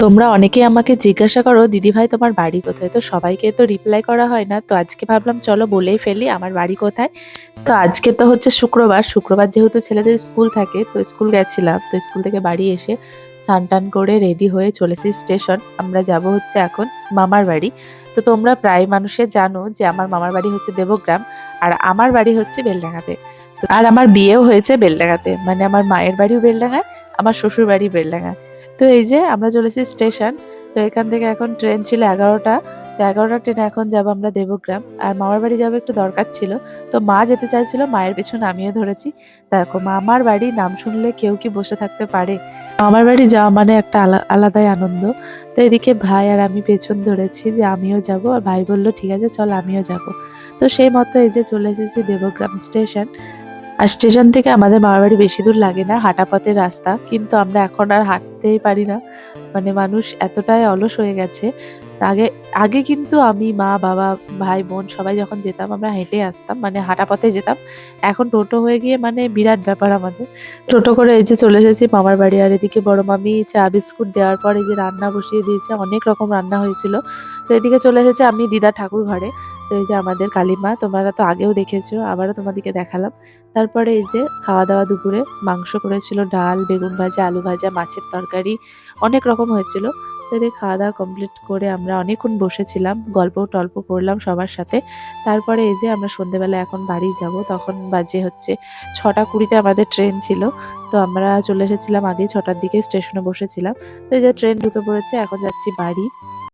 তোমরা অনেকেই আমাকে জিজ্ঞাসা করো দিদিভাই তোমার বাড়ি কোথায়। তো সবাইকে তো রিপ্লাই করা হয় না, তো আজকে ভাবলাম চলো বলেই ফেলি আমার বাড়ি কোথায়। তো আজকে তো হচ্ছে শুক্রবার, শুক্রবার যেহেতু ছেলেদের স্কুল থাকে তো স্কুল গেছিলাম, তো স্কুল থেকে বাড়ি এসে স্নান টান করে রেডি হয়ে চলেছি স্টেশন। আমরা যাব হচ্ছে এখন মামার বাড়ি। তো তোমরা প্রায় মানুষের জানো যে আমার মামার বাড়ি হচ্ছে দেবগ্রাম, আর আমার বাড়ি হচ্ছে বেলডাঙাতে। আর আমার বিয়েও হয়েছে বেলডাঙাতে, মানে আমার মায়ের বাড়িও বেলডাঙায়, আমার শ্বশুর বাড়ি বেলডাঙায়। তো এই যে আমরা চলেছি স্টেশন। তো এখান থেকে এখন ট্রেন ছিল 11টা। তো 11টার ট্রেনে এখন যাবো আমরা দেবগ্রাম, আর মামার বাড়ি যাবো, একটু দরকার ছিল। তো মা যেতে চাইছিল, মায়ের পেছনে আমিও ধরেছি। দেখো মামার বাড়ি নাম শুনলে কেউ কি বসে থাকতে পারে? মামার বাড়ি যাওয়া মানে একটা আলাদাই আনন্দ। তো এদিকে ভাই আর আমি পেছন ধরেছি যে আমিও যাব, আর ভাই বললো ঠিক আছে চল আমিও যাব। তো সেই মতো এই যে চলে এসেছি দেবগ্রাম স্টেশন। আর স্টেশন থেকে আমাদের মামার বাড়ি বেশি দূর লাগে না, হাঁটা পথের রাস্তা, কিন্তু আমরা এখন আর হাঁটতেই পারি না। মানে মানুষ এতটাই অলস হয়ে গেছে। আগে আগে কিন্তু আমি, মা, বাবা, ভাই, বোন সবাই যখন যেতাম আমরা হেঁটে আসতাম, মানে হাঁটা পথে যেতাম। এখন টোটো হয়ে গিয়ে মানে বিরাট ব্যাপার আমাদের। টোটো করে এই যে চলে এসেছি মামার বাড়ি। আর এদিকে বড় মামি চা বিস্কুট দেওয়ার পর এই যে রান্না বসিয়ে দিয়েছে, অনেক রকম রান্না হয়েছিল। তো এদিকে চলে এসেছে আমি দিদা ঠাকুর ঘরে। তো এই যে আমাদের কালিমা, তোমরা তো আগেও দেখেছো, আবারও তোমাদেরকে দেখালাম। তারপরে এই যে খাওয়া দাওয়া দুপুরে মাংস করেছিল, ডাল, বেগুন ভাজা, আলু ভাজা, মাছের তরকারি, অনেক রকম হয়েছিল। তো এদের খাওয়া দাওয়া কমপ্লিট করে আমরা অনেকক্ষণ বসেছিলাম, গল্প টল্প করলাম সবার সাথে। তারপরে এই যে আমরা সন্ধেবেলা এখন বাড়ি যাব, তখন বাজে হচ্ছে 6টা 20-তে আমাদের ট্রেন ছিল। তো আমরা চলে এসেছিলাম আগে, 6টার দিকে স্টেশনে বসেছিলাম। তো এই যে ট্রেন ঢুকে পড়েছে, এখন যাচ্ছি বাড়ি।